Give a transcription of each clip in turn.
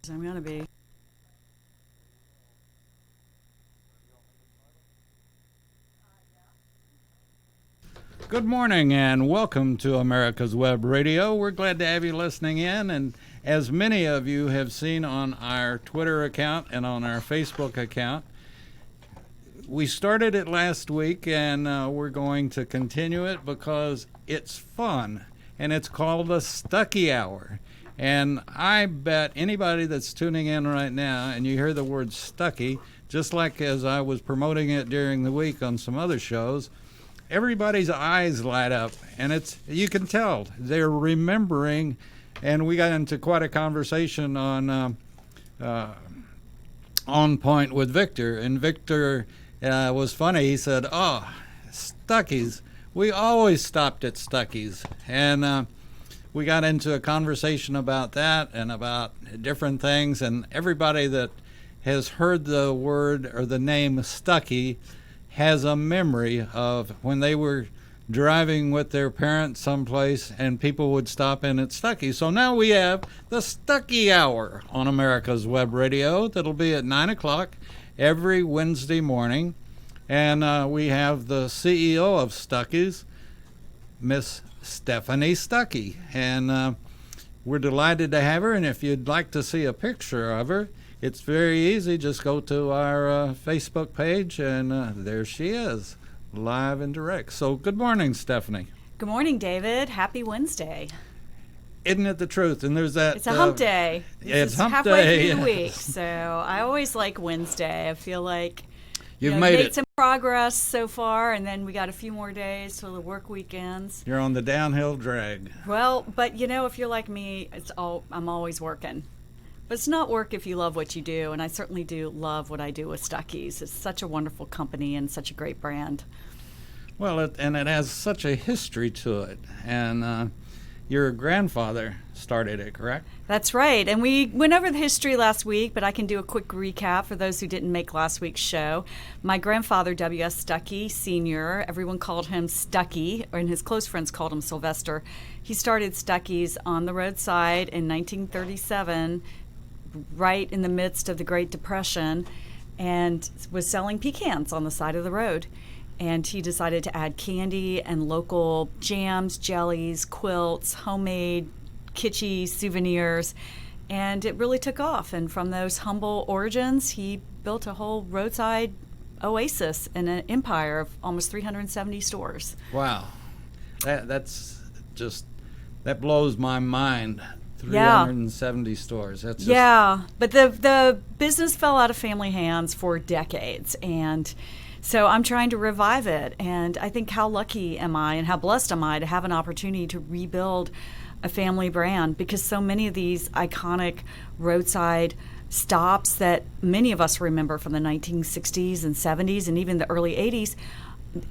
I'm going to be. Good morning and welcome to America's Web Radio. We're glad to have you listening in, and as many of you have seen on our Twitter account and on our Facebook account, we started it last week and we're going to continue it because it's fun, and it's called the Stuckey Hour. And I bet anybody that's tuning in right now and you hear the word Stuckey, just like as I was promoting it during the week on some other shows, everybody's eyes light up, and you can tell they're remembering. And we got into quite a conversation on point with Victor, and Victor was funny. He said, "Oh, Stuckey's. We always stopped at Stuckey's," and we got into a conversation about that and about different things. And everybody that has heard the word or the name Stuckey has a memory of when they were driving with their parents someplace and people would stop in at Stuckey. So now we have the Stuckey Hour on America's Web Radio. That'll be at 9 o'clock every Wednesday morning. And we have the CEO of Stuckey's, Miss Stephanie Stuckey. And we're delighted to have her. And if you'd like to see a picture of her, it's very easy. Just go to our Facebook page, and there she is, live and direct. So good morning, Stephanie. Good morning, David. Happy Wednesday. Isn't it the truth? And there's that. It's a hump day. It's hump halfway day, through the yes. week, so I always like Wednesday. I feel like You've made made it. some progress so far, and then we got a few more days till the work weekends. You're on the downhill drag. Well, but if you're like me, I'm always working. But it's not work if you love what you do, and I certainly do love what I do with Stuckey's. It's such a wonderful company and such a great brand. Well, it has such a history to it. And your grandfather started it, correct? That's right. And we went over the history last week, but I can do a quick recap for those who didn't make last week's show. My grandfather, W.S. Stuckey Sr., everyone called him Stuckey, and his close friends called him Sylvester. He started Stuckey's on the roadside in 1937, right in the midst of the Great Depression, and was selling pecans on the side of the road. And he decided to add candy and local jams, jellies, quilts, homemade kitschy souvenirs, and it really took off. And from those humble origins, he built a whole roadside oasis and an empire of almost 370 stores. Wow. That blows my mind. 370 stores. That's just... Yeah, but the business fell out of family hands for decades, and so I'm trying to revive it. And I think how lucky am I and how blessed am I to have an opportunity to rebuild a family brand, because so many of these iconic roadside stops that many of us remember from the 1960s and 70s and even the early 80s,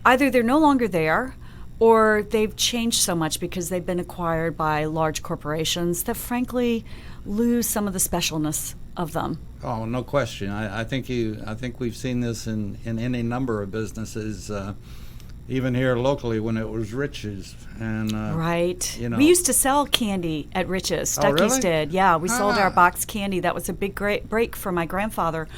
either they're no longer there or they've changed so much because they've been acquired by large corporations that frankly lose some of the specialness of them. Oh, no question. I think we've seen this in any number of businesses, even here locally when it was Rich's. And right. We used to sell candy at Rich's. Oh, Stuckey's really? did. Yeah, we sold our boxed candy. That was a big great break for my grandfather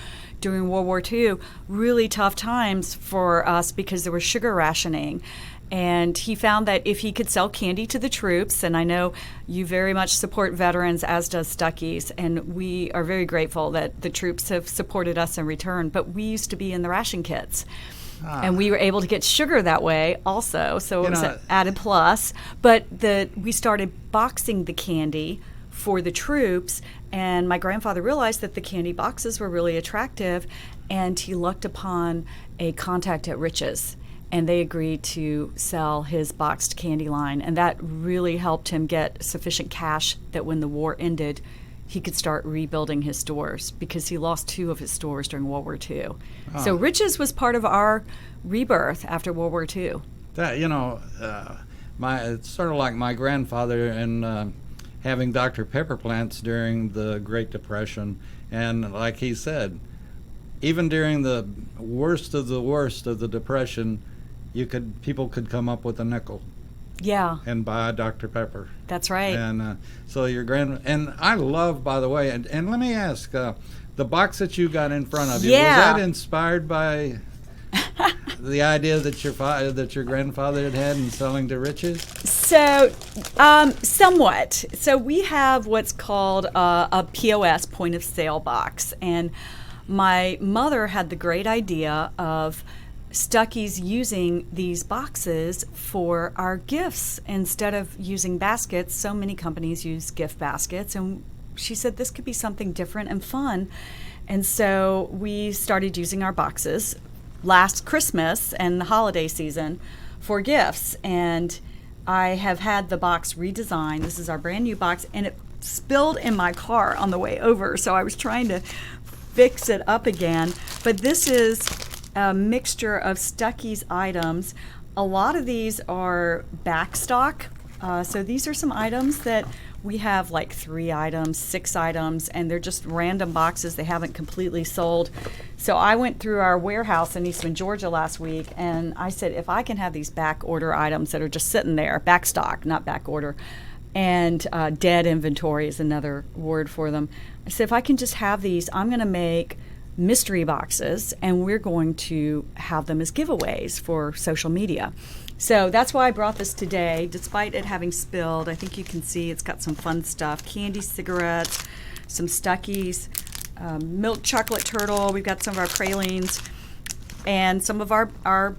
during World War II. Really tough times for us because there was sugar rationing. And he found that if he could sell candy to the troops, and I know you very much support veterans, as does Stuckey's, and we are very grateful that the troops have supported us in return, but we used to be in the ration kits. And we were able to get sugar that way also, so it was an added plus. But we started boxing the candy for the troops, and my grandfather realized that the candy boxes were really attractive, and he looked upon a contact at Rich's. And they agreed to sell his boxed candy line. And that really helped him get sufficient cash that when the war ended, he could start rebuilding his stores, because he lost 2 of his stores during World War II. Oh. So Rich's was part of our rebirth after World War II. That, it's sort of like my grandfather and having Dr. Pepper plants during the Great Depression. And like he said, even during the worst of the Depression, people could come up with a nickel. Yeah, and buy a Dr. Pepper. that's right. And so your and I love, by the way, and let me ask, the box that you got in front of you, was Yeah. that inspired by the idea that your grandfather had in Selling to Riches? So, somewhat. So we have what's called a POS, point of sale box, and my mother had the great idea of Stuckey's using these boxes for our gifts instead of using baskets. So many companies use gift baskets, and she said this could be something different and fun. And so we started using our boxes last Christmas and the holiday season for gifts. And I have had the box redesigned. This is our brand new box, and it spilled in my car on the way over, so I was trying to fix it up again. But this is a mixture of Stuckey's items. A lot of these are back stock. So these are some items that we have, like 3 items, 6 items, and they're just random boxes. They haven't completely sold. So I went through our warehouse in Eastman, Georgia last week, and I said, if I can have these back order items that are just sitting there, back stock, not back order, and dead inventory is another word for them. I said, if I can just have these, I'm going to make mystery boxes, and we're going to have them as giveaways for social media. So that's why I brought this today, despite it having spilled. I think you can see it's got some fun stuff. Candy, cigarettes, some Stuckey's, milk chocolate turtle. We've got some of our pralines and some of our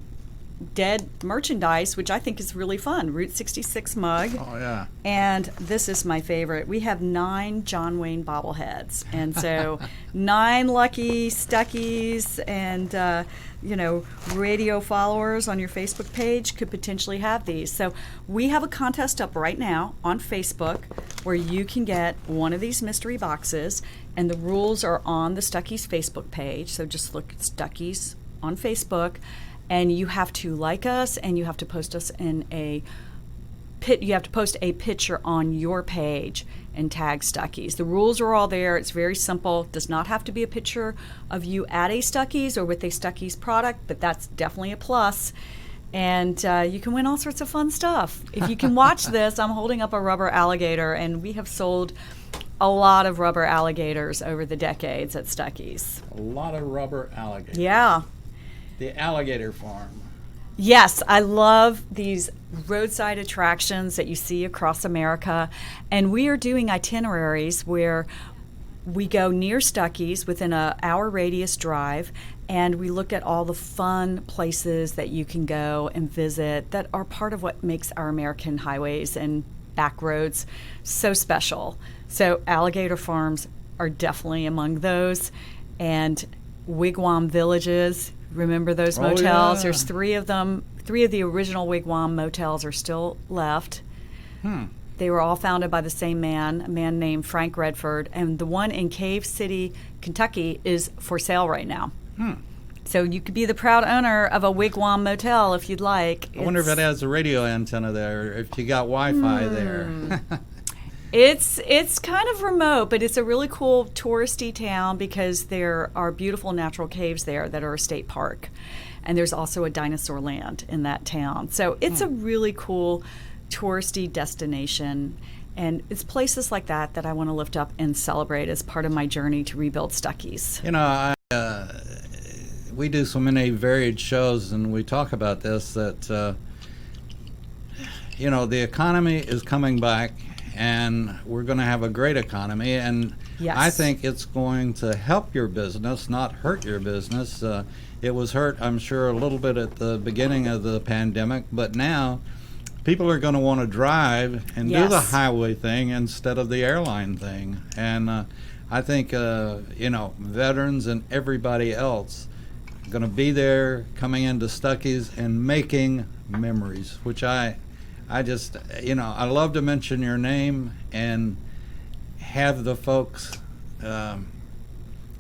dead merchandise, which I think is really fun. Route 66 mug. Oh, yeah. And this is my favorite. We have 9 John Wayne bobbleheads. And so 9 lucky Stuckeys and, radio followers on your Facebook page could potentially have these. So we have a contest up right now on Facebook where you can get one of these mystery boxes. And the rules are on the Stuckey's Facebook page. So just look at Stuckey's on Facebook. And you have to like us, and you have to post us in you have to post a picture on your page and tag Stuckey's. The rules are all there. It's very simple. It does not have to be a picture of you at a Stuckey's or with a Stuckey's product, but that's definitely a plus. And you can win all sorts of fun stuff. If you can watch this, I'm holding up a rubber alligator, and we have sold a lot of rubber alligators over the decades at Stuckey's. A lot of rubber alligators. Yeah. The alligator farm. Yes, I love these roadside attractions that you see across America. And we are doing itineraries where we go near Stuckey's within an hour radius drive, and we look at all the fun places that you can go and visit that are part of what makes our American highways and back roads so special. So alligator farms are definitely among those. And wigwam villages. Remember those motels? Yeah. There's 3 of them. 3 of the original wigwam motels are still left. They were all founded by the same man, a man named Frank Redford. And the one in Cave City, Kentucky, is for sale right now. So you could be the proud owner of a wigwam motel if you'd like. I wonder if it has a radio antenna there, or if you got Wi-Fi there. It's kind of remote, but it's a really cool touristy town because there are beautiful natural caves there that are a state park. And there's also a dinosaur land in that town. So it's a really cool touristy destination. And it's places like that that I want to lift up and celebrate as part of my journey to rebuild Stuckey's. You know, we do so many varied shows, and we talk about this, that, the economy is coming back. And we're going to have a great economy, and Yes. I think it's going to help your business, not hurt your business. It was hurt, I'm sure, a little bit at the beginning of the pandemic, but now people are going to want to drive and do the Yes. highway thing instead of the airline thing. And I think, veterans and everybody else are going to be there coming into Stuckey's and making memories, which I just, I love to mention your name and have the folks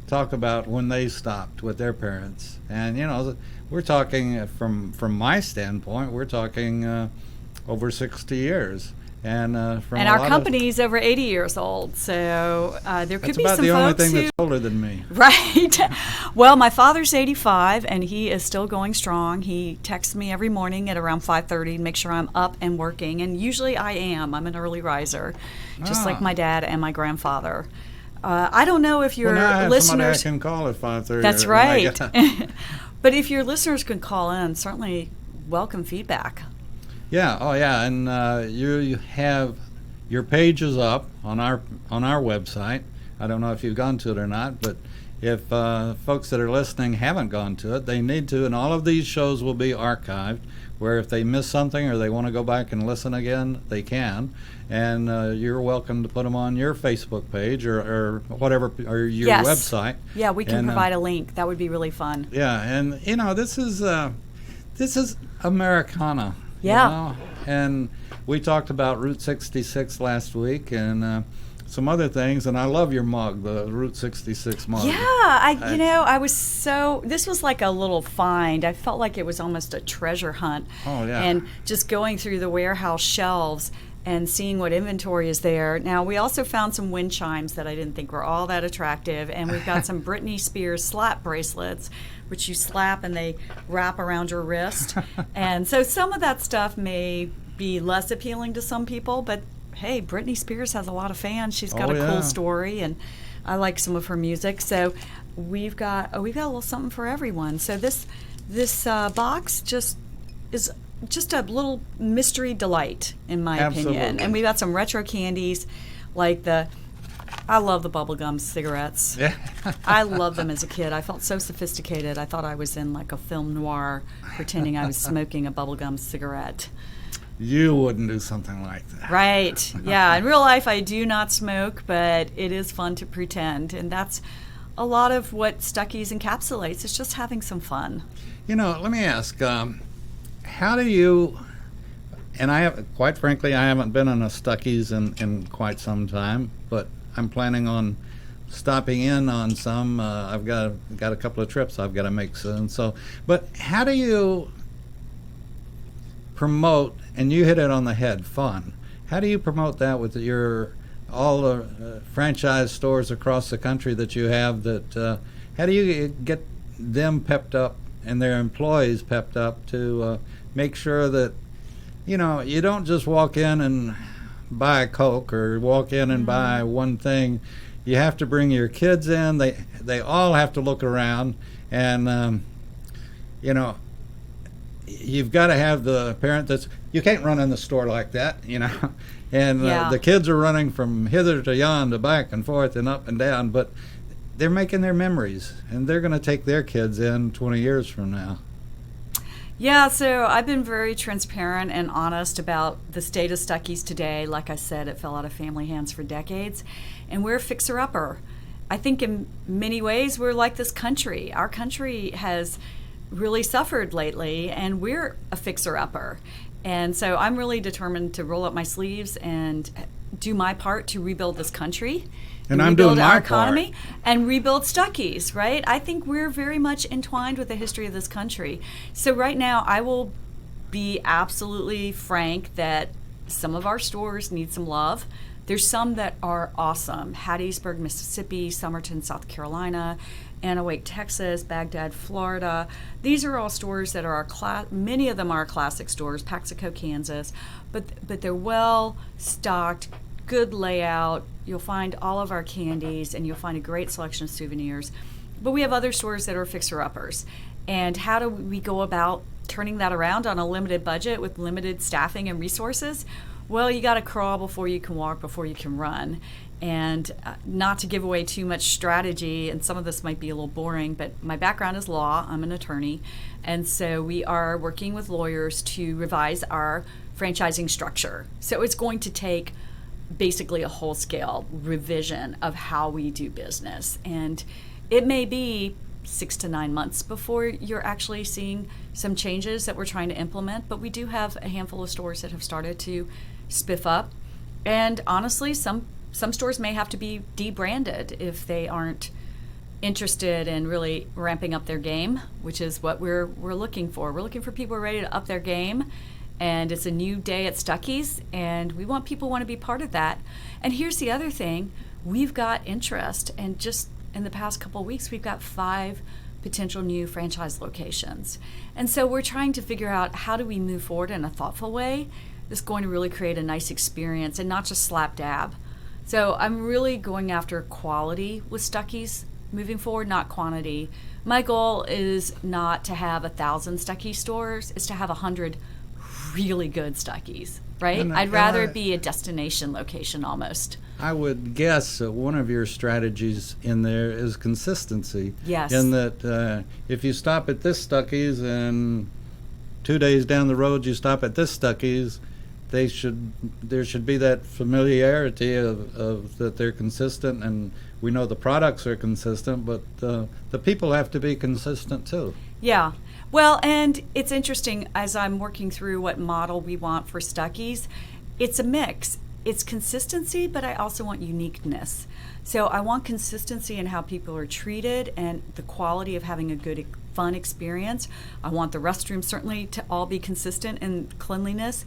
talk about when they stopped with their parents. And, we're talking from my standpoint, we're talking over 60 years. And from And a our lot company's over 80 years old, so there could that's be about some the only folks thing who... that's older than me. Right. Well, my father's 85, and he is still going strong. He texts me every morning at around 5:30 to make sure I'm up and working, and usually I am. I'm an early riser, just like my dad and my grandfather. I don't know if your Well, now I have somebody I listeners... can call at 5:30. That's when I right. get- But if your listeners can call in, certainly welcome feedback. Yeah. Oh, yeah. And you have your page is up on our website. I don't know if you've gone to it or not, but if folks that are listening haven't gone to it, they need to. And all of these shows will be archived, where if they miss something or they want to go back and listen again, they can. And you're welcome to put them on your Facebook page or whatever, or your Yes. website. Yeah, we can And, provide a link. That would be really fun. Yeah, and this is Americana. Yeah. You know? And we talked about Route 66 last week and some other things, and I love your mug, the Route 66 mug. Yeah, I was this was like a little find. I felt like it was almost a treasure hunt. Oh, yeah. And just going through the warehouse shelves and seeing what inventory is there. Now, we also found some wind chimes that I didn't think were all that attractive, and we've got some Britney Spears slap bracelets, which you slap and they wrap around your wrist. And so some of that stuff may be less appealing to some people, but hey, Britney Spears has a lot of fans. She's got a cool story, and I like some of her music. So we've got a little something for everyone. So this box just is just a little mystery delight, in my opinion. And we got some retro candies, like I love the bubblegum cigarettes. Yeah. I loved them as a kid. I felt so sophisticated. I thought I was in like a film noir, pretending I was smoking a bubblegum cigarette. You wouldn't do something like that. Right. Yeah. In real life, I do not smoke, but it is fun to pretend. And that's a lot of what Stuckey's encapsulates. It's just having some fun. Let me ask, how do you, and quite frankly, I haven't been in a Stuckey's in quite some time, but I'm planning on stopping in on some. I've got a couple of trips I've got to make soon. So, but how do you promote, and you hit it on the head, fun. How do you promote that with all the franchise stores across the country that you have? How do you get them pepped up and their employees pepped up to make sure that you don't just walk in and buy a Coke or walk in and buy one thing? You have to bring your kids in. They all have to look around, and you've got to have the parent you can't run in the store like that, and the kids are running from hither to yon to back and forth and up and down, but they're making their memories, and they're going to take their kids in 20 years from now. Yeah, so I've been very transparent and honest about the state of Stuckey's today. Like I said, it fell out of family hands for decades, and we're a fixer-upper. I think in many ways we're like this country. Our country has really suffered lately, and we're a fixer-upper. And so I'm really determined to roll up my sleeves and do my part to rebuild this country. And I'm doing my our economy part. And rebuild Stuckey's, right? I think we're very much entwined with the history of this country. So right now, I will be absolutely frank that some of our stores need some love. There's some that are awesome. Hattiesburg, Mississippi, Somerton, South Carolina, Anahuac, Texas, Baghdad, Florida. These are all stores that are many of them are classic stores, Paxico, Kansas, but they're well stocked, good layout. You'll find all of our candies, and you'll find a great selection of souvenirs. But we have other stores that are fixer-uppers. And how do we go about turning that around on a limited budget with limited staffing and resources? Well, you got to crawl before you can walk, before you can run. And not to give away too much strategy, and some of this might be a little boring, but my background is law. I'm an attorney. And so we are working with lawyers to revise our franchising structure. So it's going to take basically a whole-scale revision of how we do business. And it may be 6 to 9 months before you're actually seeing some changes that we're trying to implement, but we do have a handful of stores that have started to spiff up. And honestly, some stores may have to be debranded if they aren't interested in really ramping up their game, which is what we're looking for. We're looking for people who are ready to up their game And it's a new day at Stuckey's, and we want people who want to be part of that. And here's the other thing. We've got interest, and just in the past couple of weeks, we've got 5 potential new franchise locations. And so we're trying to figure out, how do we move forward in a thoughtful way that's going to really create a nice experience and not just slap dab. So I'm really going after quality with Stuckey's moving forward, not quantity. My goal is not to have 1,000 Stuckey's stores, it's to have 100 really good Stuckey's, right? I'd rather it be a destination location almost. I would guess that one of your strategies in there is consistency. Yes. In that if you stop at this Stuckey's and 2 days down the road you stop at this Stuckey's, there should be that familiarity of that they're consistent, and we know the products are consistent, but the people have to be consistent too. Yeah. Well, and it's interesting, as I'm working through what model we want for Stuckey's, it's a mix. It's consistency, but I also want uniqueness. So I want consistency in how people are treated and the quality of having a good, fun experience. I want the restrooms certainly to all be consistent in cleanliness,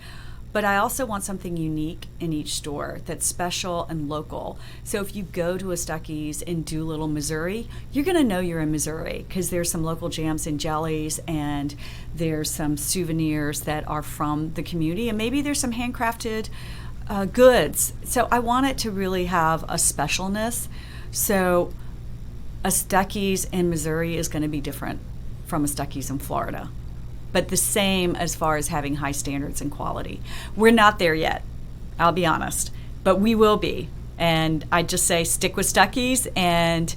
but I also want something unique in each store that's special and local. So if you go to a Stuckey's in Doolittle, Missouri, you're going to know you're in Missouri because there's some local jams and jellies, and there's some souvenirs that are from the community, and maybe there's some handcrafted goods. So I want it to really have a specialness. So a Stuckey's in Missouri is going to be different from a Stuckey's in Florida, but the same as far as having high standards and quality. We're not there yet, I'll be honest, but we will be. And I just say stick with Stuckey's and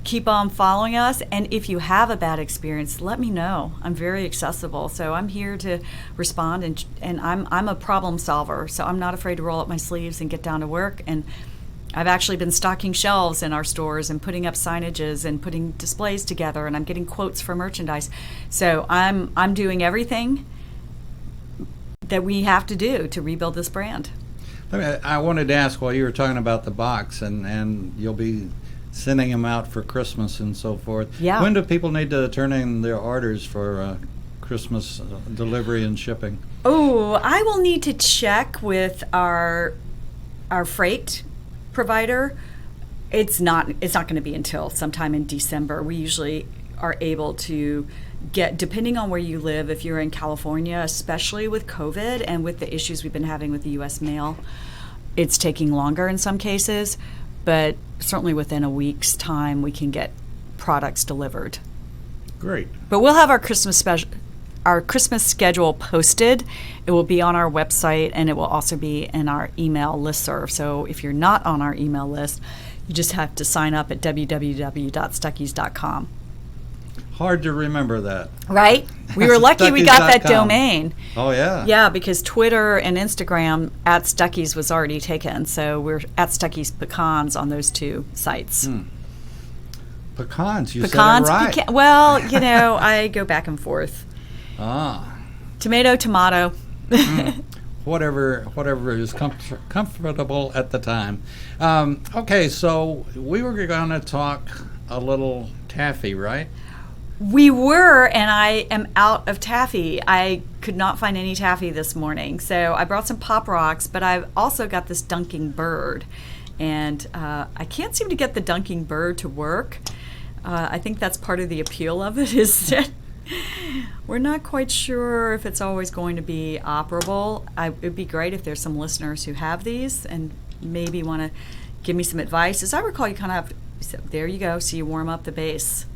keep on following us. And if you have a bad experience, let me know. I'm very accessible, so I'm here to respond. And I'm a problem solver, so I'm not afraid to roll up my sleeves and get down to work. And I've actually been stocking shelves in our stores and putting up signages and putting displays together, and I'm getting quotes for merchandise. So I'm doing everything that we have to do to rebuild this brand. I wanted to ask, while you were talking about the box, and you'll be sending them out for Christmas and so forth. Yeah. When do people need to turn in their orders for Christmas delivery and shipping? Oh, I will need to check with our freight provider. It's not going to be until sometime in December. We usually are able to get, depending on where you live, if you're in California, especially with COVID and with the issues we've been having with the U.S. mail, it's taking longer in some cases, but certainly within a week's time we can get products delivered. Great. But we'll have our Christmas schedule posted. It will be on our website, and it will also be in our email listserv. So if you're not on our email list, you just have to sign up at www.stuckeys.com. Hard to remember that. Right? We were lucky we got that domain. Oh, yeah. Yeah, because Twitter and Instagram at Stuckey's was already taken. So we're at Stuckey's Pecans on those 2 sites. Pecans, you Pecans, said it right. Well, I go back and forth. Tomato, tomato. Whatever is comfortable at the time. Okay, so we were going to talk a little taffy, right? We were, and I am out of taffy. I could not find any taffy this morning, so I brought some Pop Rocks, but I've also got this dunking bird, and I can't seem to get the dunking bird to work. I think that's part of the appeal of it, is that we're not quite sure if it's always going to be operable. It would be great if there's some listeners who have these and maybe want to give me some advice. As I recall, you kind of have, so there you go, so you warm up the base.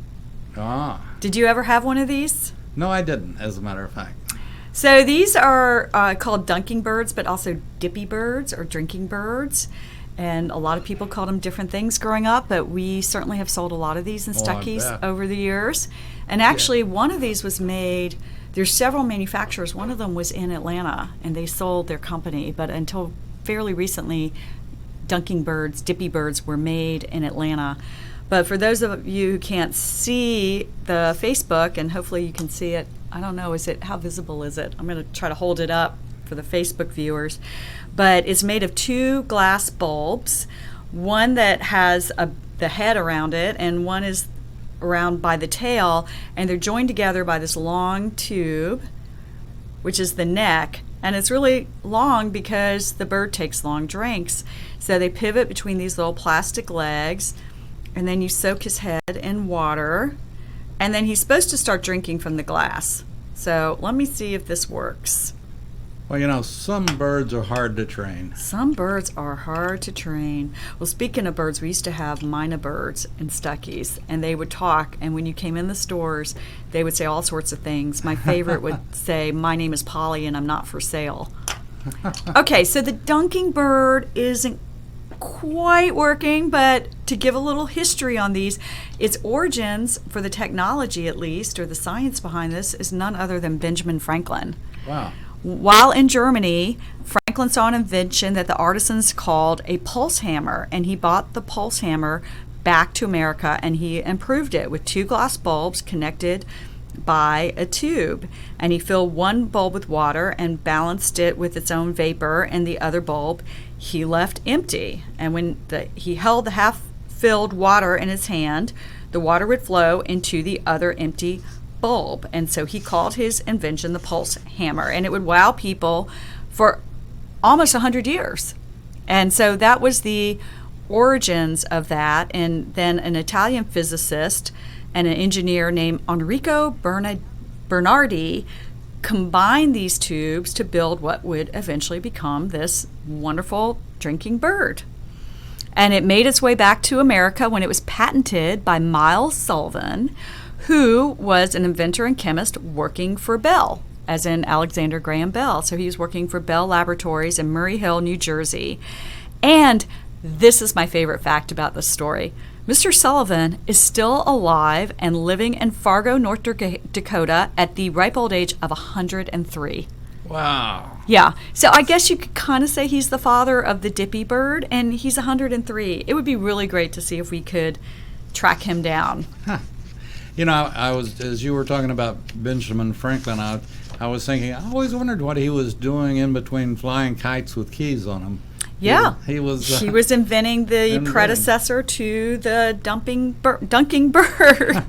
Did you ever have one of these? No, I didn't, as a matter of fact. So these are called dunking birds, but also dippy birds or drinking birds. And a lot of people called them different things growing up, but we certainly have sold a lot of these in Stuckey's over the years. And actually, one of these was made, there's several manufacturers. One of them was in Atlanta, and they sold their company. But until fairly recently, dunking birds, dippy birds were made in Atlanta. But for those of you who can't see the Facebook, and hopefully you can see it, I don't know, how visible is it? I'm going to try to hold it up for the Facebook viewers. But it's made of 2 glass bulbs, one that has the head around it, and one is around by the tail, and they're joined together by this long tube, which is the neck, And it's really long because the bird takes long drinks. So they pivot between these little plastic legs, and then you soak his head in water, and then he's supposed to start drinking from the glass. So let me see if this works. Well, some birds are hard to train. Some birds are hard to train. Well, speaking of birds, we used to have mynah birds in Stuckey's, and they would talk, and when you came in the stores, they would say all sorts of things. My favorite would say, "My name is Polly, and I'm not for sale." Okay, so the dunking bird isn't quite working, but to give a little history on these, its origins, for the technology at least, or the science behind this, is none other than Benjamin Franklin. Wow. While in Germany, Franklin saw an invention that the artisans called a pulse hammer, and he bought the pulse hammer back to America, and he improved it with 2 glass bulbs connected by a tube. And he filled one bulb with water and balanced it with its own vapor, and the other bulb he left empty. And when he held the half-filled water in his hand, the water would flow into the other empty bulb. And so he called his invention the pulse hammer, and it would wow people for almost 100 years. And so that was the origins of that. And then an Italian physicist and an engineer named Enrico Bernardi combined these tubes to build what would eventually become this wonderful drinking bird. And it made its way back to America when it was patented by Miles Sullivan, who was an inventor and chemist working for Bell, as in Alexander Graham Bell. So he was working for Bell Laboratories in Murray Hill, New Jersey. And this is my favorite fact about this story. Mr. Sullivan is still alive and living in Fargo, North Dakota at the ripe old age of 103. Wow. Yeah. So I guess you could kind of say he's the father of the dippy bird, and he's 103. It would be really great to see if we could track him down. Huh. I was, as you were talking about Benjamin Franklin, I was thinking, I always wondered what he was doing in between flying kites with keys on them. Yeah. He was inventing the predecessor to the dunking bird.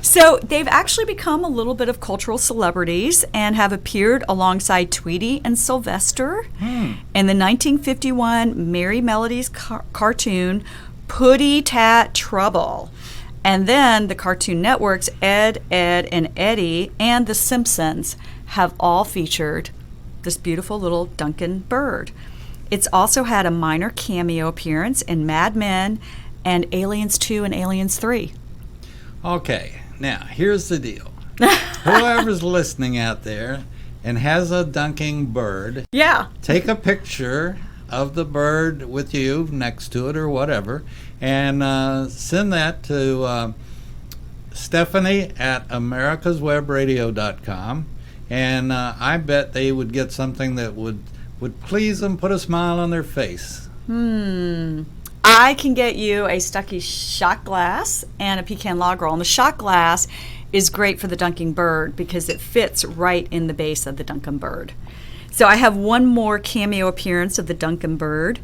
So they've actually become a little bit of cultural celebrities and have appeared alongside Tweety and Sylvester in the 1951 Merry Melodies cartoon Puddy Tat Trouble. And then the Cartoon Network's Ed, and Eddie and The Simpsons have all featured this beautiful little Duncan bird. It's also had a minor cameo appearance in Mad Men and Aliens 2 and Aliens 3. Okay, now here's the deal. Whoever's listening out there and has a dunking bird, take a picture of the bird with you next to it or whatever, and send that to Stephanie at americaswebradio.com, and I bet they would get something that would please them, put a smile on their face. I can get you a Stuckey shot glass and a pecan log roll. And the shot glass is great for the dunking bird because it fits right in the base of the dunking bird. So I have one more cameo appearance of the Duncan bird,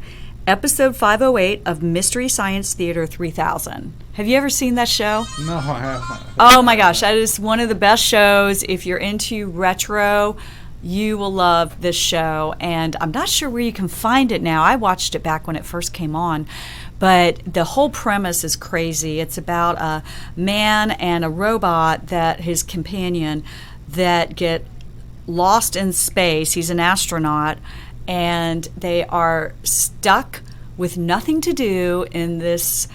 episode 508 of Mystery Science Theater 3000. Have you ever seen that show? No, I haven't. Oh my gosh, that is one of the best shows. If you're into retro, you will love this show. And I'm not sure where you can find it now. I watched it back when it first came on. But the whole premise is crazy. It's about a man and a robot, that his companion, that get lost in space. He's an astronaut, and they are stuck with nothing to do in this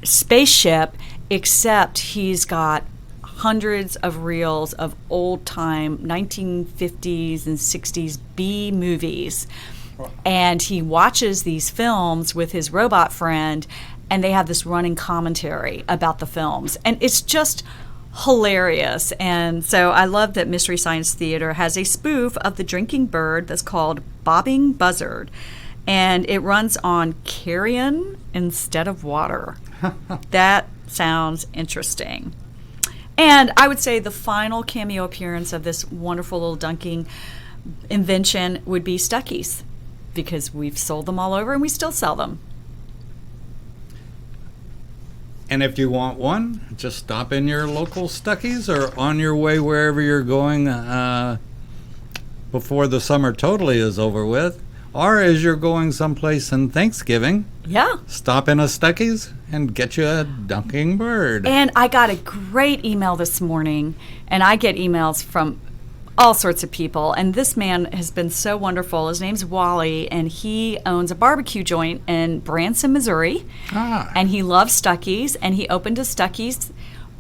spaceship, except he's got hundreds of reels of old-time 1950s and 60s B movies. And he watches these films with his robot friend, and they have this running commentary about the films. And it's just hilarious. And so I love that Mystery Science Theater has a spoof of the drinking bird that's called Bobbing Buzzard, and it runs on carrion instead of water. That sounds interesting. And I would say the final cameo appearance of this wonderful little dunking invention would be Stuckey's, because we've sold them all over and we still sell them. And if you want one, just stop in your local Stuckey's or on your way wherever you're going before the summer totally is over with, or as you're going someplace in Thanksgiving, Yeah. stop in a Stuckey's and get you a dunking bird. And I got a great email this morning, and I get emails from all sorts of people. And this man has been so wonderful. His name's Wally, and he owns a barbecue joint in Branson, Missouri. And he loves Stuckey's, and he opened a Stuckey's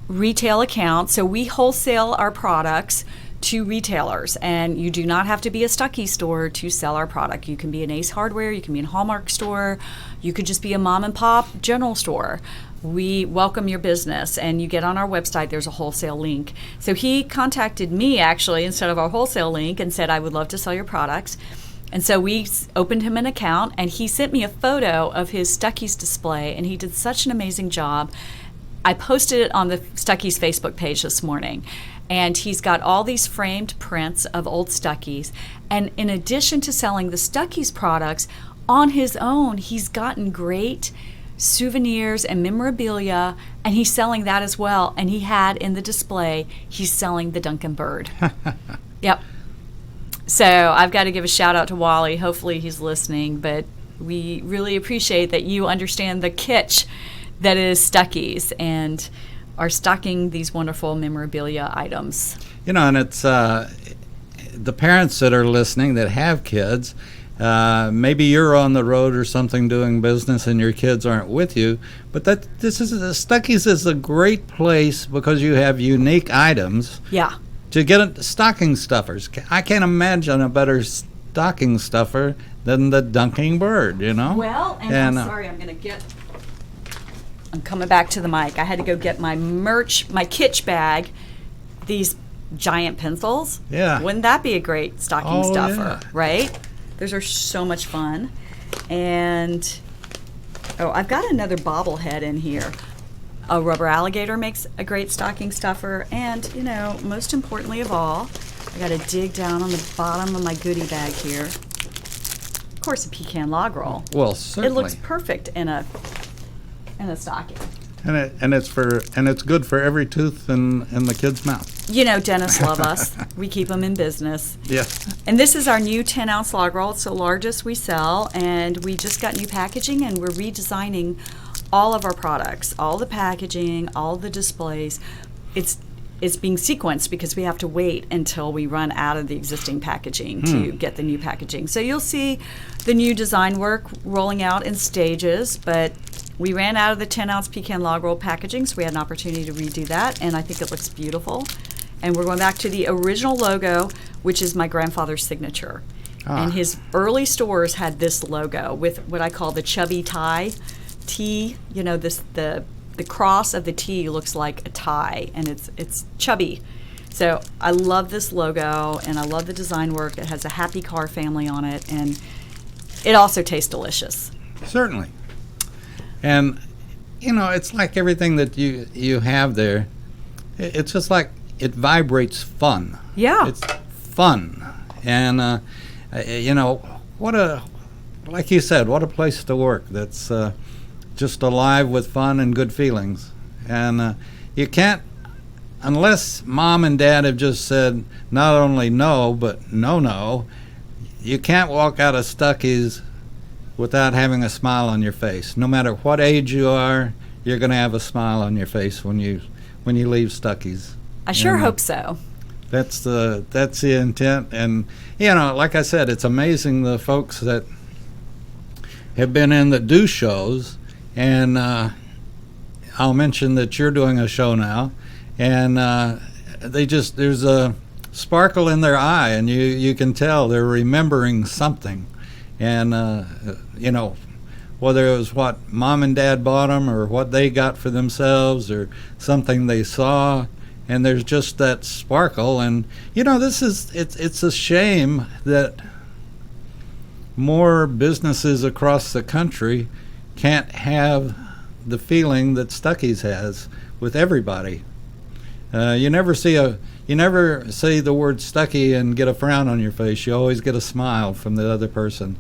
retail account. So we wholesale our products to retailers, and you do not have to be a Stuckey store to sell our product. You can be an Ace Hardware, you can be a Hallmark store, you could just be a mom and pop general store. We welcome your business, and you get on our website, there's a wholesale link. So he contacted me actually instead of our wholesale link and said, I would love to sell your products. And so we opened him an account, and he sent me a photo of his Stuckey's display, and he did such an amazing job. I posted it on the Stuckey's Facebook page this morning. And he's got all these framed prints of old Stuckey's. And in addition to selling the Stuckey's products, on his own, he's gotten great souvenirs and memorabilia, and he's selling that as well. And he had in the display, he's selling the Duncan bird. Yep. So I've got to give a shout out to Wally. Hopefully he's listening, but we really appreciate that you understand the kitsch that is Stuckey's and are stocking these wonderful memorabilia items. You know, and it's the parents that are listening that have kids, maybe you're on the road or something doing business and your kids aren't with you, but Stuckey's is a great place because you have unique items. Yeah. To get stocking stuffers. I can't imagine a better stocking stuffer than the dunking bird, you know? Well, and I'm sorry, I'm coming back to the mic. I had to go get my merch, my kitsch bag, these giant pencils. Yeah. Wouldn't that be a great stocking stuffer, yeah. right? Those are so much fun. And, I've got another bobblehead in here. A rubber alligator makes a great stocking stuffer. And, most importantly of all, I got to dig down on the bottom of my goodie bag here. Of course, a pecan log roll. Well, certainly. It looks perfect in a stocking. And it's good for every tooth in the kid's mouth. Dentists love us. We keep them in business. Yes. And this is our new 10-ounce log roll. It's the largest we sell, and we just got new packaging, and we're redesigning all of our products, all the packaging, all the displays. It's being sequenced because we have to wait until we run out of the existing packaging to get the new packaging. So you'll see the new design work rolling out in stages, but we ran out of the 10-ounce pecan log roll packaging, so we had an opportunity to redo that, and I think it looks beautiful. And we're going back to the original logo, which is my grandfather's signature. And his early stores had this logo with what I call the chubby tie T. The cross of the T looks like a tie, and it's chubby. So I love this logo, and I love the design work. It has a happy car family on it, and it also tastes delicious. Certainly. And, it's like everything that you have there. It's just like it vibrates fun. Yeah. It's fun. And, like you said, what a place to work. That's just alive with fun and good feelings. And you can't, unless mom and dad have just said not only no, but no, you can't walk out of Stuckey's without having a smile on your face. No matter what age you are, you're going to have a smile on your face when you leave Stuckey's. I sure hope so. That's the intent. And like I said, it's amazing the folks that have been in that do shows. And I'll mention that you're doing a show now, and there's a sparkle in their eye, and you can tell they're remembering something. And, whether it was what mom and dad bought them or what they got for themselves or something they saw, and there's just that sparkle. And, it's a shame that more businesses across the country can't have the feeling that Stuckey's has with everybody. You never see the word Stuckey and get a frown on your face. You always get a smile from the other person.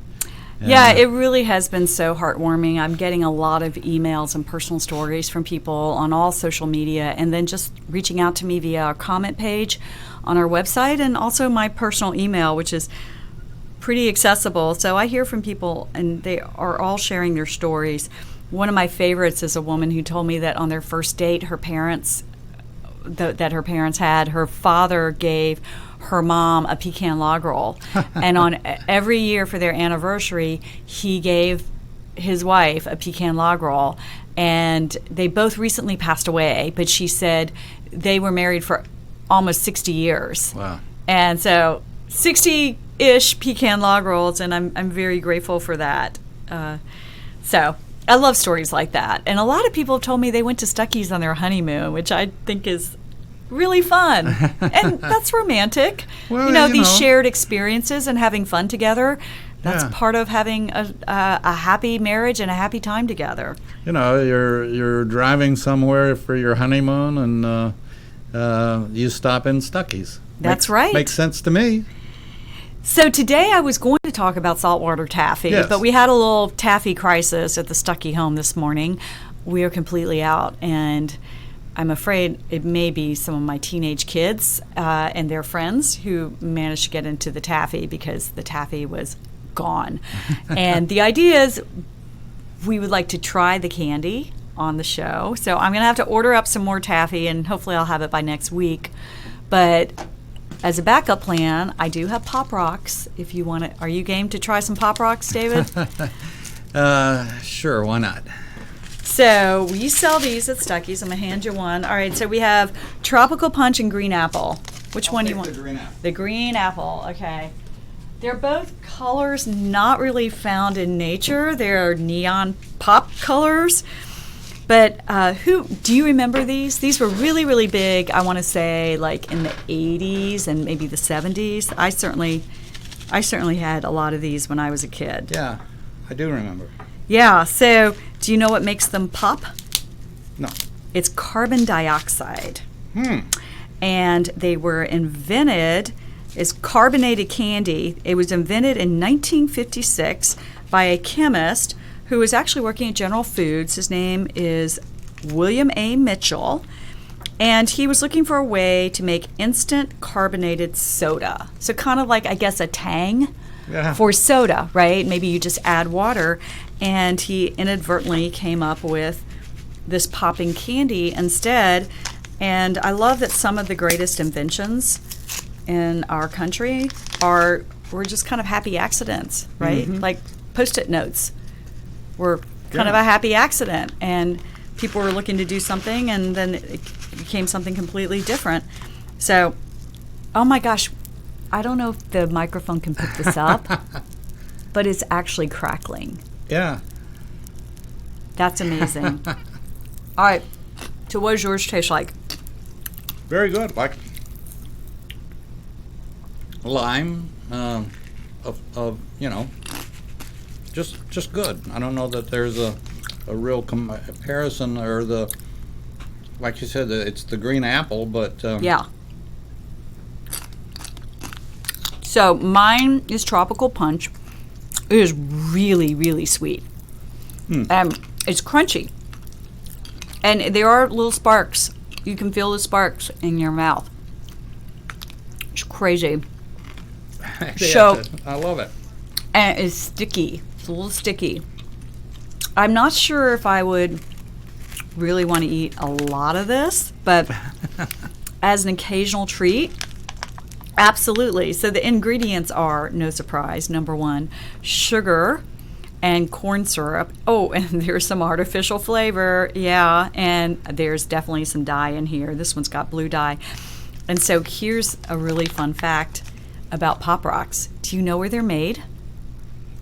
Yeah, it really has been so heartwarming. I'm getting a lot of emails and personal stories from people on all social media, and then just reaching out to me via our comment page on our website, and also my personal email, which is pretty accessible. So I hear from people, and they are all sharing their stories. One of my favorites is a woman who told me that on their first date, her parents had, her father gave her mom a pecan log roll. And on every year for their anniversary, he gave his wife a pecan log roll. And they both recently passed away, but she said they were married for almost 60 years. Wow. And so 60-ish pecan log rolls, and I'm very grateful for that. So I love stories like that. And a lot of people have told me they went to Stuckey's on their honeymoon, which I think is really fun. And that's romantic. Well, these shared experiences and having fun together, that's part of having a happy marriage and a happy time together. You're driving somewhere for your honeymoon, and you stop in Stuckey's. That's right. Makes sense to me. So today I was going to talk about saltwater taffy, but we had a little taffy crisis at the Stuckey home this morning. We are completely out, and I'm afraid it may be some of my teenage kids and their friends who managed to get into the taffy because the taffy was gone. And the idea is we would like to try the candy on the show. So I'm going to have to order up some more taffy, and hopefully I'll have it by next week. But as a backup plan, I do have Pop Rocks. If you want to, are you game to try some Pop Rocks, David? Sure, why not? So we sell these at Stuckey's. I'm gonna hand you one. All right. So we have Tropical Punch and Green Apple. Which one do you want? The green apple. The green apple. Okay. They're both colors not really found in nature. They're neon pop colors. But do you remember these? These were really, really big, I want to say, like in the 80s and maybe the 70s. I certainly had a lot of these when I was a kid. Yeah, I do remember. Yeah, so do you know what makes them pop? No. It's carbon dioxide. And they were invented as carbonated candy. It was invented in 1956 by a chemist who was actually working at General Foods. His name is William A. Mitchell, and he was looking for a way to make instant carbonated soda. So kind of like, I guess, a Tang for soda, right? Maybe you just add water, and he inadvertently came up with this popping candy instead. And I love that some of the greatest inventions in our country were just kind of happy accidents, right? Like Post-it notes were kind of a happy accident, and people were looking to do something, and then it became something completely different. So, oh my gosh, I don't know if the microphone can pick this up, but it's actually crackling. Yeah. That's amazing. All right, so what does yours taste like? Very good. Like lime, just good. I don't know that there's a real comparison, or like you said, it's the green apple, but yeah. So mine is Tropical Punch. It is really, really sweet. It's crunchy, and there are little sparks. You can feel the sparks in your mouth. It's crazy. So I love it. And it's sticky. It's a little sticky. I'm not sure if I would really want to eat a lot of this, but as an occasional treat, absolutely. So the ingredients are, no surprise, number one, sugar and corn syrup. Oh, and there's some artificial flavor. Yeah, and there's definitely some dye in here. This one's got blue dye. And so here's a really fun fact about Pop Rocks. Do you know where they're made?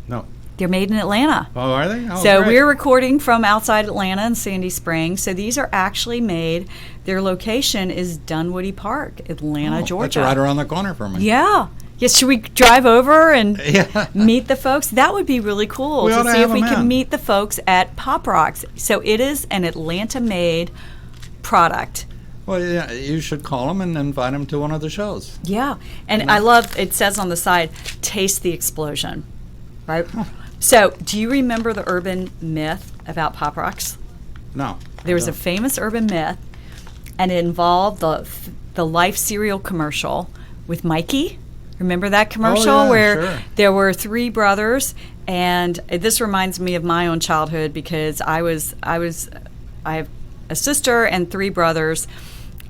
No. They're made in Atlanta. Oh, are they? Oh, so great. We're recording from outside Atlanta in Sandy Springs. So these are actually made, their location is Dunwoody Park, Atlanta, Georgia. That's right around the corner from me. Yeah. Yes, should we drive over and meet the folks? That would be really cool to see if we can meet the folks at Pop Rocks. So it is an Atlanta-made product. Well, yeah, you should call them and invite them to one of the shows. Yeah, and I love, it says on the side, taste the explosion, right? So, do you remember the urban myth about Pop Rocks? No. There was a famous urban myth, and it involved the Life cereal commercial with Mikey. Remember that commercial where there were three brothers? And this reminds me of my own childhood because I have a sister and three brothers,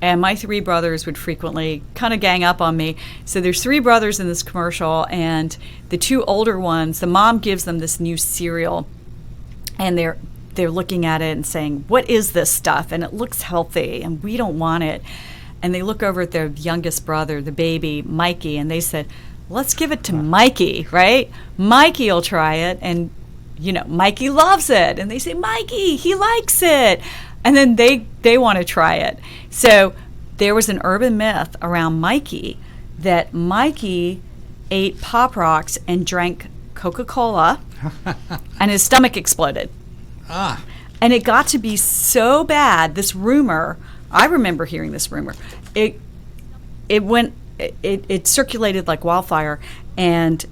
and my three brothers would frequently kind of gang up on me. So there's three brothers in this commercial, and the two older ones, the mom gives them this new cereal, and they're looking at it and saying, "What is this stuff? And it looks healthy, and we don't want it." And they look over at their youngest brother, the baby, Mikey, and they said, "Let's give it to Mikey, right? Mikey will try it." And, Mikey loves it. And they say, "Mikey, he likes it." And then they want to try it. So there was an urban myth around Mikey that Mikey ate Pop Rocks and drank Coca-Cola, and his stomach exploded. And it got to be so bad, this rumor, I remember hearing this rumor, it circulated like wildfire, and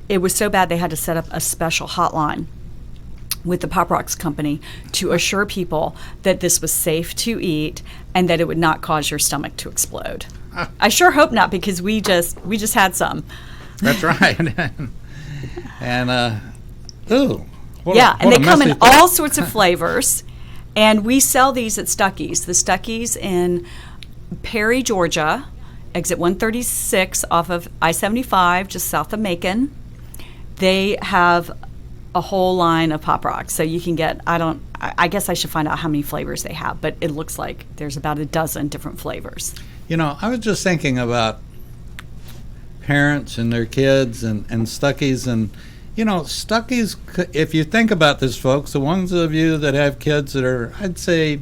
it was so bad they had to set up a special hotline with the Pop Rocks company to assure people that this was safe to eat and that it would not cause your stomach to explode. I sure hope not, because we just had some. That's right. And and they come in all sorts of flavors, and we sell these at Stuckey's. The Stuckey's in Perry, Georgia, exit 136 off of I-75, just south of Macon. They have a whole line of Pop Rocks, so you can get, I guess I should find out how many flavors they have, but it looks like there's about a dozen different flavors. I was just thinking about parents and their kids and Stuckey's, and Stuckey's, if you think about this, folks, the ones of you that have kids that are, I'd say,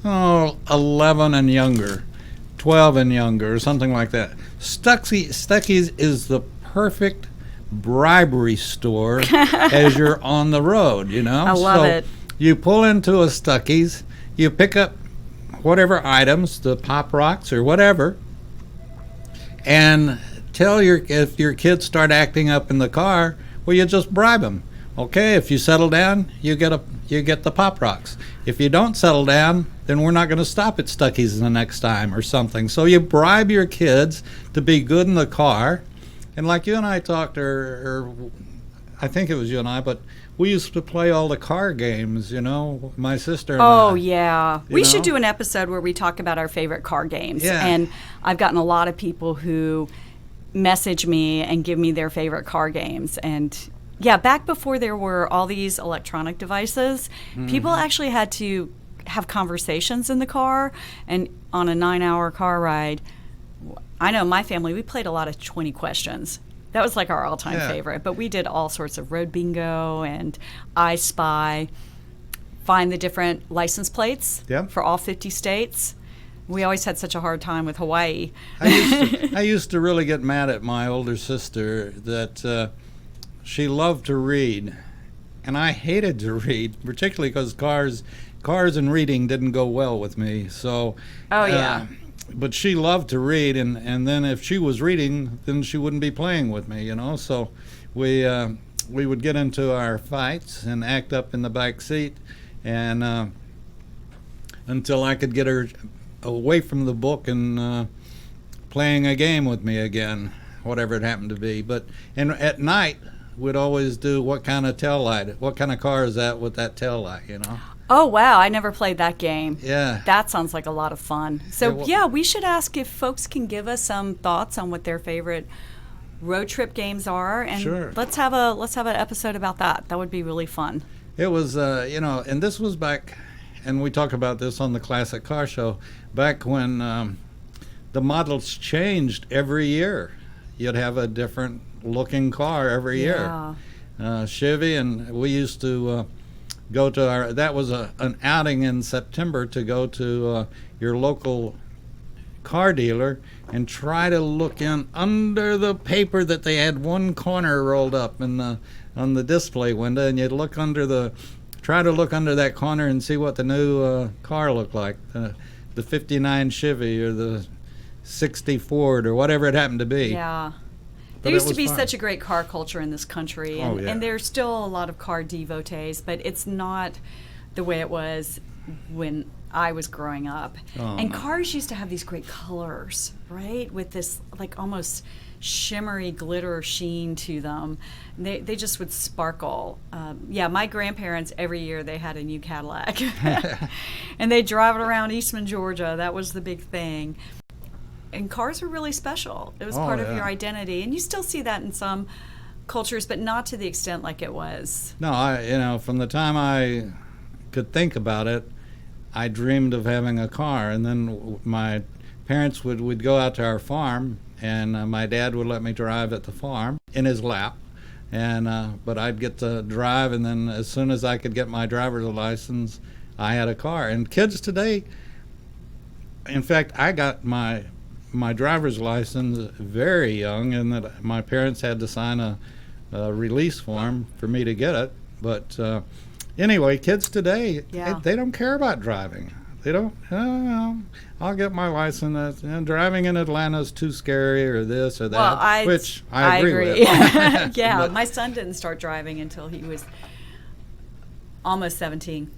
11 and younger, 12 and younger, or something like that, Stuckey's is the perfect bribery store as you're on the road, I love it. You pull into a Stuckey's, you pick up whatever items, the Pop Rocks or whatever, and if your kids start acting up in the car, well, you just bribe them. Okay, if you settle down, you get the Pop Rocks. If you don't settle down, then we're not going to stop at Stuckey's the next time or something. So you bribe your kids to be good in the car. And like you and I talked, or I think it was you and I, but we used to play all the car games, my sister and I. Oh, yeah. We should do an episode where we talk about our favorite car games. Yeah. And I've gotten a lot of people who message me and give me their favorite car games. And yeah, back before there were all these electronic devices, people actually had to have conversations in the car. And on a 9-hour car ride, I know my family, we played a lot of 20 questions. That was like our all-time favorite. But we did all sorts of road bingo and I Spy, find the different license plates for all 50 states. We always had such a hard time with Hawaii. I used to really get mad at my older sister that she loved to read, and I hated to read, particularly because cars and reading didn't go well with me. So, but she loved to read, and then if she was reading, then she wouldn't be playing with me, So we would get into our fights and act up in the back seat, and until I could get her away from the book and playing a game with me again, whatever it happened to be. And at night we'd always do what kind of car is that with that tail light, Oh, wow. I never played that game. Yeah. That sounds like a lot of fun. So, we should ask if folks can give us some thoughts on what their favorite road trip games are. And let's have an episode about that. That would be really fun. It was, and this was back, and we talk about this on the Classic Car Show, back when the models changed every year. You'd have a different looking car every year. Chevy, and we used to go to that was an outing in September to go to your local car dealer and try to look in under the paper that they had one corner rolled up on the display window, and you'd try to look under that corner and see what the new car looked like, the 59 Chevy or the 60 Ford or whatever it happened to be. Yeah. There it used to was be fun. such a great car culture in this country, and, Oh, yeah. and there's still a lot of car devotees, but it's not the way it was when I was growing up. Oh, And no. cars used to have these great colors, right? With this like almost shimmery glitter sheen to them. They just would sparkle. Yeah, my grandparents, every year they had a new Cadillac. And they drive it around Eastman, Georgia. That was the big thing. And cars were really special. It was Oh, part of yeah. your identity. And you still see that in some cultures, but not to the extent like it was. No, from the time I could think about it, I dreamed of having a car. And then my parents would go out to our farm, and my dad would let me drive at the farm in his lap. And but I'd get to drive, and then as soon as I could get my driver's license, I had a car. And kids today, in fact, I got my driver's license very young, and that my parents had to sign a release form for me to get it. But anyway, kids today, Yeah. they don't care about driving. They don't. Oh, I'll get my license. And driving in Atlanta is too scary, or this or that. Well, which I agree with. Yeah, But- my son didn't start driving until he was almost 17.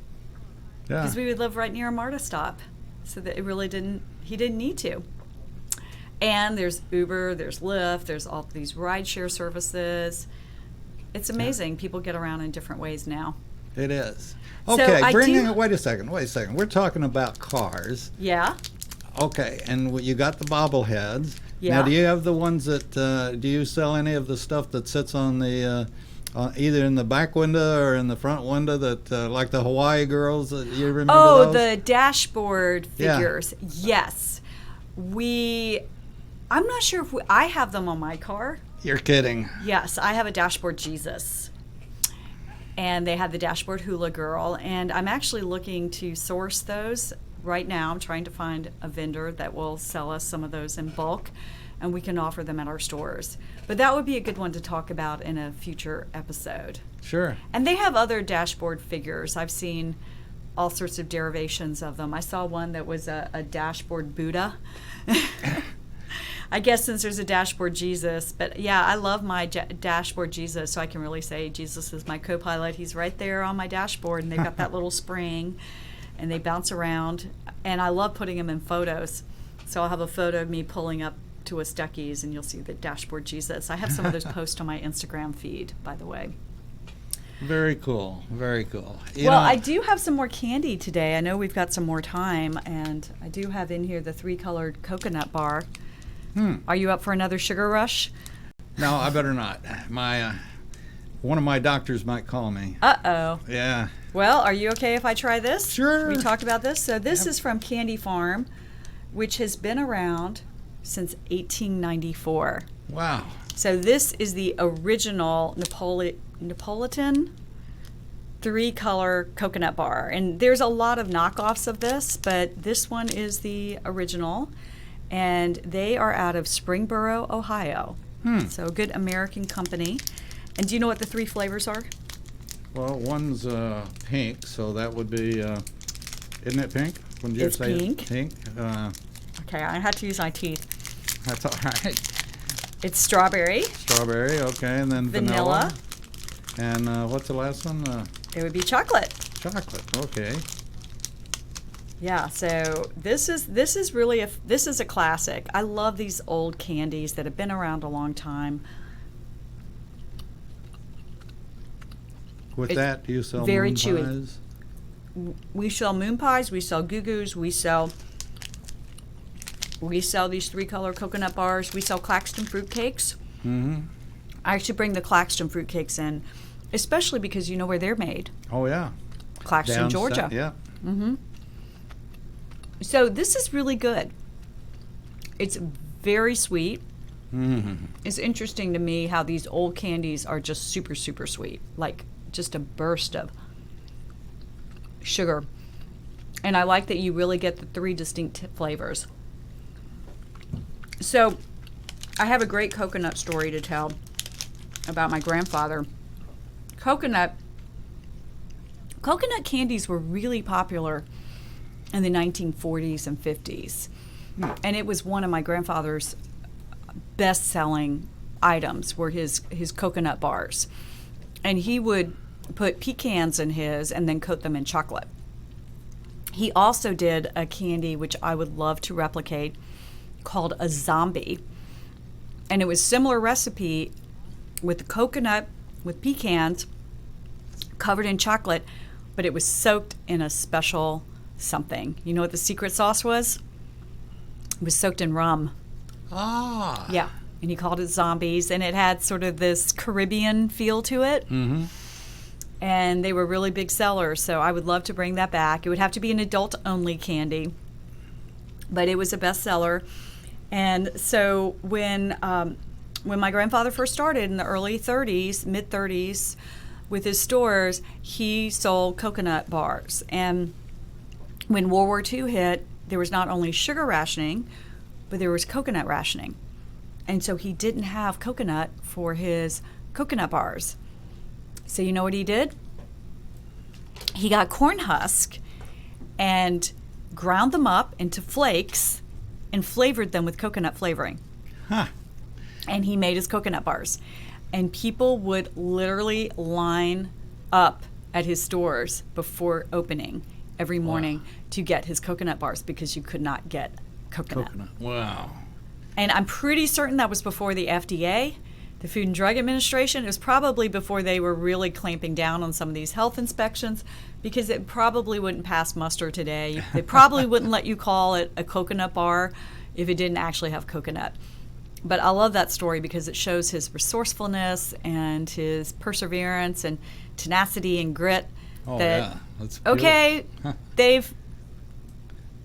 Yeah. Because we would live right near a MARTA stop. So that he didn't need to. And there's Uber, there's Lyft, there's all these rideshare services. It's amazing. People get around in different ways now. It is. So Okay, I do- wait a second. We're talking about cars. Yeah. Okay, and you got the bobbleheads. Yeah. Now, do you have the ones that, do you sell any of the stuff that sits on the, either in the back window or in the front window that, like the Hawaii girls, you remember Oh, those? the dashboard Yeah. figures. Yes. I'm not sure if I have them on my car. You're kidding. Yes, I have a dashboard Jesus. And they had the dashboard hula girl. And I'm actually looking to source those right now. I'm trying to find a vendor that will sell us some of those in bulk, and we can offer them at our stores. But that would be a good one to talk about in a future episode. Sure. And they have other dashboard figures. I've seen all sorts of derivations of them. I saw one that was a dashboard Buddha. I guess since there's a dashboard Jesus, but yeah, I love my dashboard Jesus, so I can really say Jesus is my co-pilot. He's right there on my dashboard, and they've got that little spring, and they bounce around, and I love putting them in photos. So I'll have a photo of me pulling up to a Stuckey's, and you'll see the dashboard Jesus. I have some of those posts on my Instagram feed, by the way. Very cool. Very cool. Well, I do have some more candy today. I know we've got some more time, and I do have in here the 3-colored coconut bar. Are you up for another sugar rush? No, I better not. One of my doctors might call me. Uh-oh. Yeah. Well, are you okay if I try this? Sure. We talked about this. So this Yep. is from Candy Farm, which has been around since 1894. Wow. So this is the original Napolitan 3-color coconut bar. And there's a lot of knockoffs of this, but this one is the original. And they are out of Springboro, Ohio. So a good American company. And do you know what the 3 flavors are? Well, one's pink, so that would be, isn't it pink? Wouldn't you It's say pink. Pink. Okay, I had to use my teeth. That's all right. It's strawberry, Strawberry, okay, and then vanilla. And what's the last one? It would be chocolate. Chocolate. Okay. Yeah, so this is really this is a classic. I love these old candies that have been around a long time. With It's that, do you sell very moon chewy. pies? We sell moon pies, we sell goo-goos, we sell these 3-color coconut bars, we sell Claxton fruit cakes. Mm-hmm. I should bring the Claxton fruit cakes in, especially because you know where they're made. Oh yeah. Claxton, Down Georgia. south, yeah. Mm-hmm. So this is really good. It's very sweet. Mm-hmm. It's interesting to me how these old candies are just super, super sweet, like just a burst of sugar. And I like that you really get the 3 distinct flavors. So I have a great coconut story to tell about my grandfather. Coconut candies were really popular in the 1940s and 50s. And it was one of my grandfather's best-selling items were his coconut bars. And he would put pecans in his and then coat them in chocolate. He also did a candy which I would love to replicate called a zombie. And it was similar recipe with coconut, with pecans, covered in chocolate, but it was soaked in a special something. You know what the secret sauce was? It was soaked in rum. Ah. Yeah. And he called it zombies, and it had sort of this Caribbean feel to it. Mm-hmm. And they were really big sellers, so I would love to bring that back. It would have to be an adult-only candy, but it was a bestseller. And so when my grandfather first started in the early 30s, mid-30s, with his stores, he sold coconut bars. And when World War II hit, there was not only sugar rationing, but there was coconut rationing. And so he didn't have coconut for his coconut bars. So you know what he did? He got corn husk and ground them up into flakes and flavored them with coconut flavoring. Huh. And he made his coconut bars. And people would literally line up at his stores before opening every morning to get his coconut bars because you could not get coconut. Wow. And I'm pretty certain that was before the FDA, the Food and Drug Administration. It was probably before they were really clamping down on some of these health inspections, because it probably wouldn't pass muster today. They probably wouldn't let you call it a coconut bar if it didn't actually have coconut. But I love that story because it shows his resourcefulness and his perseverance and tenacity and grit. Oh, that, yeah. That's okay,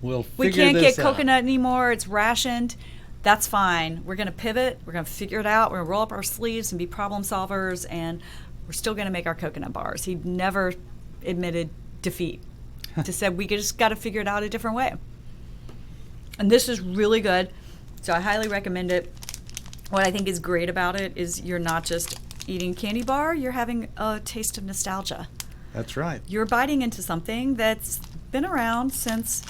we can't get coconut anymore. It's rationed. That's fine. We're going to pivot. We're going to figure it out. We're going to roll up our sleeves and be problem solvers, and we're still going to make our coconut bars. He never admitted defeat. Just said we just got to figure it out a different way. And this is really good, so I highly recommend it. What I think is great about it is you're not just eating a candy bar, you're having a taste of nostalgia. That's right. You're biting into something that's been around since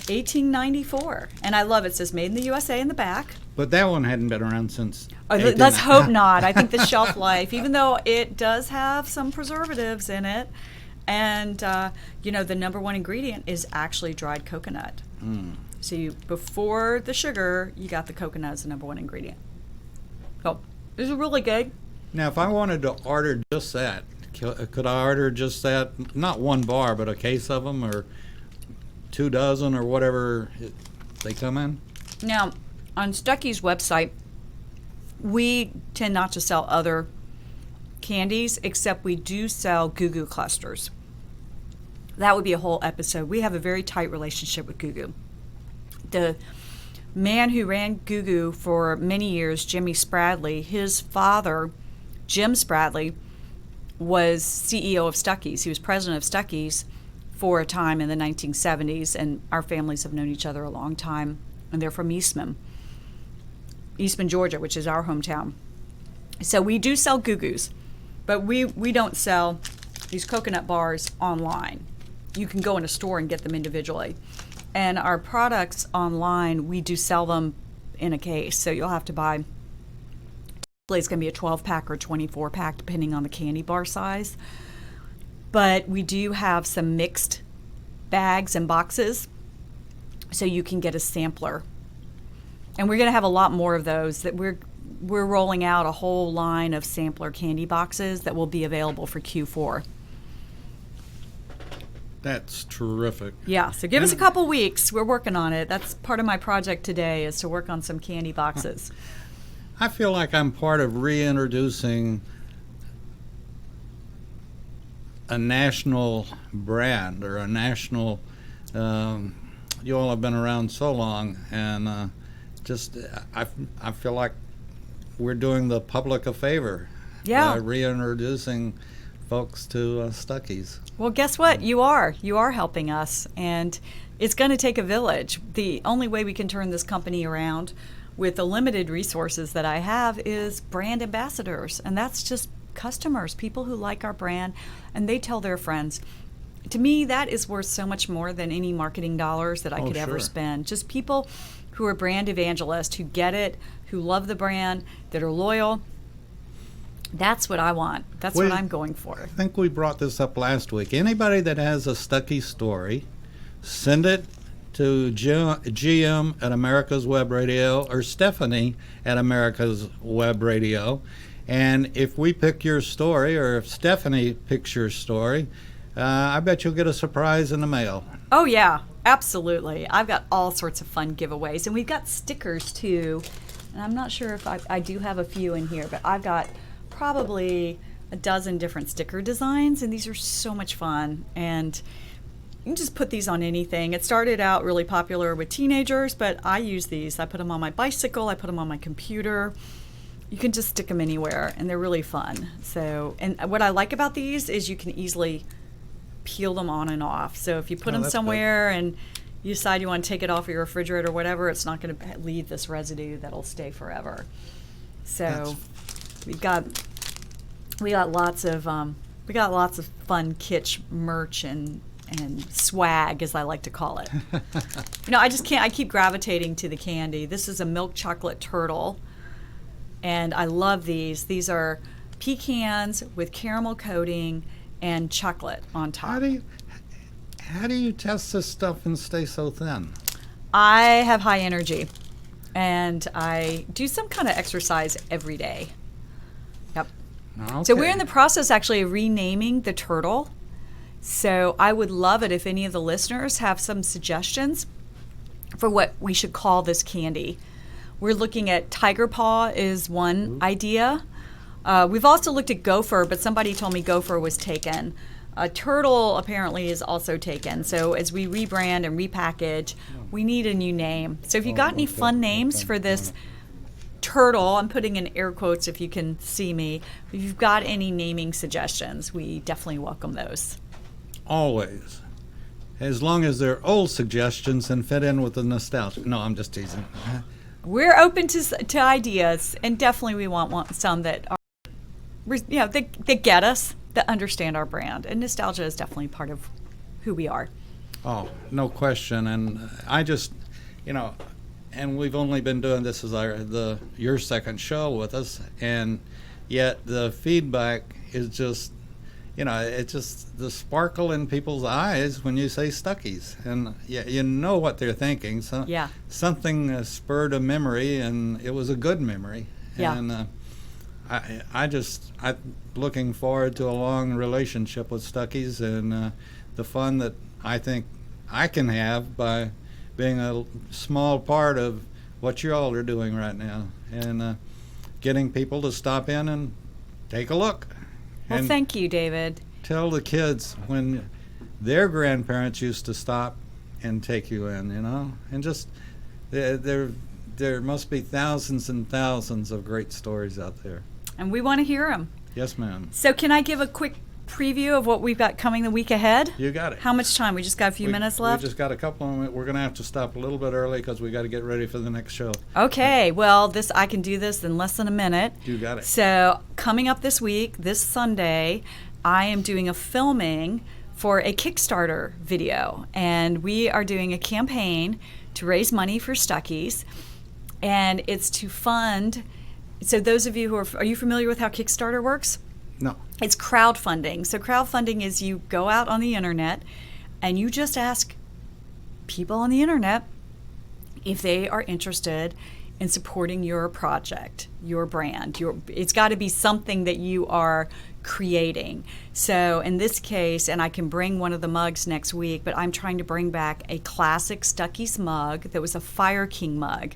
1894, and I love it. It says made in the USA in the back. But that one hadn't been around since. Let's hope not. I think the shelf life, even though it does have some preservatives in it, and the number one ingredient is actually dried coconut. So before the sugar, you got the coconut as the number one ingredient. So this is really good. Now, if I wanted to order just that, could I order just that? Not one bar, but a case of them, or 2 dozen, or whatever they come in? Now, on Stuckey's website, we tend not to sell other candies, except we do sell Goo Goo clusters. That would be a whole episode. We have a very tight relationship with Goo Goo. The man who ran Goo Goo for many years, Jimmy Spradley, his father, Jim Spradley, was CEO of Stuckey's. He was president of Stuckey's for a time in the 1970s, and our families have known each other a long time, and they're from Eastman, Georgia, which is our hometown. So we do sell Goo Goos, but we don't sell these coconut bars online. You can go in a store and get them individually. And our products online, we do sell them in a case, so you'll have to buy, typically it's going to be a 12-pack or a 24-pack, depending on the candy bar size. But we do have some mixed bags and boxes, so you can get a sampler. And we're going to have a lot more of those. That we're rolling out a whole line of sampler candy boxes that will be available for Q4. That's terrific. Yeah, so give us a couple weeks. We're working on it. That's part of my project today, is to work on some candy boxes. I feel like I'm part of reintroducing a national brand, or a national, you all have been around so long, and I feel like we're doing the public a favor by reintroducing folks to Stuckey's. Well, guess what? You are helping us, and it's going to take a village. The only way we can turn this company around with the limited resources that I have is brand ambassadors, and that's just customers, people who like our brand, and they tell their friends. to me, that is worth so much more than any marketing dollars that I Oh, could ever sure. spend. Just people who are brand evangelists, who get it, who love the brand, that are loyal. That's what I want. That's what I'm going for. I think we brought this up last week. Anybody that has a Stuckey story, send it to GM at America's Web Radio or Stephanie at America's Web Radio. And if we pick your story, or if Stephanie picks your story, I bet you'll get a surprise in the mail. Oh, yeah, absolutely. I've got all sorts of fun giveaways. And we've got stickers, too. And I'm not sure if I do have a few in here, but I've got probably a dozen different sticker designs. And these are so much fun. And you can just put these on anything. It started out really popular with teenagers, but I use these. I put them on my bicycle. I put them on my computer. You can just stick them anywhere, and they're really fun. So, and what I like about these is you can easily peel them on and off. So if you put them that's somewhere and you decide you want to take it off your refrigerator or whatever, it's not going to leave this residue that'll stay forever. So we got lots of fun kitsch merch and swag, as I like to call it. I just can't. I keep gravitating to the candy. This is a milk chocolate turtle, and I love these. These are pecans with caramel coating and chocolate on top. How do you test this stuff and stay so thin? I have high energy, and I do some kind of exercise every day. Yep. Okay. So we're in the process, actually, of renaming the turtle. So I would love it if any of the listeners have some suggestions for what we should call this candy. We're looking at tiger paw is one idea. We've also looked at gopher, but somebody told me gopher was taken. Turtle apparently is also taken. So as we rebrand and repackage, we need a new name. So if you got any fun names for this turtle, I'm putting in air quotes if you can see me, if you've got any naming suggestions, we definitely welcome those. Always. As long as they're old suggestions and fit in with the nostalgia. No, I'm just teasing. We're open to ideas, and definitely we want some that are, that get us, that understand our brand. And nostalgia is definitely part of who we are. Oh, no question. And I just, and we've only been doing this as your second show with us, and yet the feedback is just, it's just the sparkle in people's eyes when you say Stuckies, and you know what they're thinking. So Yeah. something spurred a memory, and it was a good memory. Yeah. And I'm looking forward to a long relationship with Stuckies, and the fun that I think I can have by being a small part of what you all are doing right now, and getting people to stop in and take a look. Well, And thank you, David. tell the kids when their grandparents used to stop and take you in, and just there must be thousands and thousands of great stories out there. And we want to hear them. Yes, ma'am. So can I give a quick preview of what we've got coming the week ahead? You got it. How much time? We just got a few minutes left? We just got a couple of minutes. We're going to have to stop a little bit early because we got to get ready for the next show. Okay, well, I can do this in less than a minute. You got it. So coming up this week, this Sunday, I am doing a filming for a Kickstarter video, and we are doing a campaign to raise money for Stuckies, and it's to fund. So those of you who are you familiar with how Kickstarter works? No. It's crowdfunding. So crowdfunding is you go out on the internet and you just ask people on the internet if they are interested in supporting your project, your brand. It's got to be something that you are creating. So in this case, and I can bring one of the mugs next week, but I'm trying to bring back a classic Stuckey's mug that was a Fire King mug,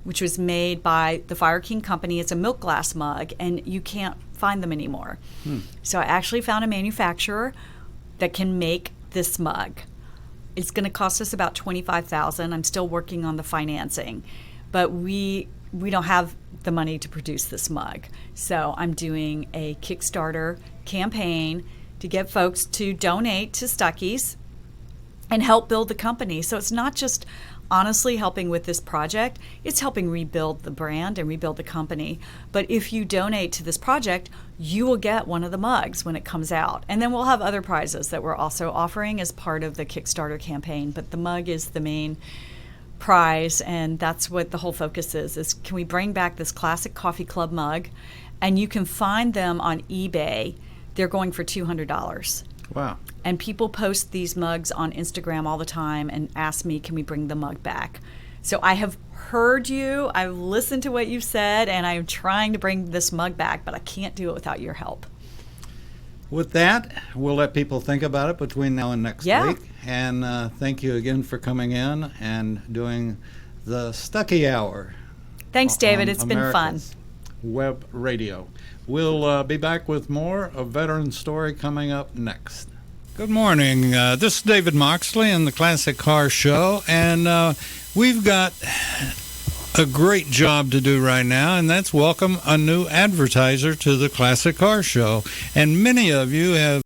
which was made by the Fire King company. It's a milk glass mug, and you can't find them anymore. So I actually found a manufacturer that can make this mug. It's going to cost us about $25,000. I'm still working on the financing, but we don't have the money to produce this mug. So I'm doing a Kickstarter campaign to get folks to donate to Stuckey's. and help build the company. So it's not just honestly helping with this project, it's helping rebuild the brand and rebuild the company. But if you donate to this project, you will get one of the mugs when it comes out. And then we'll have other prizes that we're also offering as part of the Kickstarter campaign. But the mug is the main prize, and that's what the whole focus is can we bring back this classic coffee club mug? And you can find them on eBay. They're going for $200. Wow. And people post these mugs on Instagram all the time and ask me, can we bring the mug back? So I have heard you, I've listened to what you've said, and I'm trying to bring this mug back, but I can't do it without your help. With that, we'll let people think about it between now and next week. And thank you again for coming in and doing the Stuckey Hour. Thanks, David. It's been fun. Web Radio. We'll be back with more of Veteran Story coming up next. Good morning. This is David Moxley in the Classic Car Show, and we've got a great job to do right now, and that's welcome a new advertiser to the Classic Car Show. And many of you have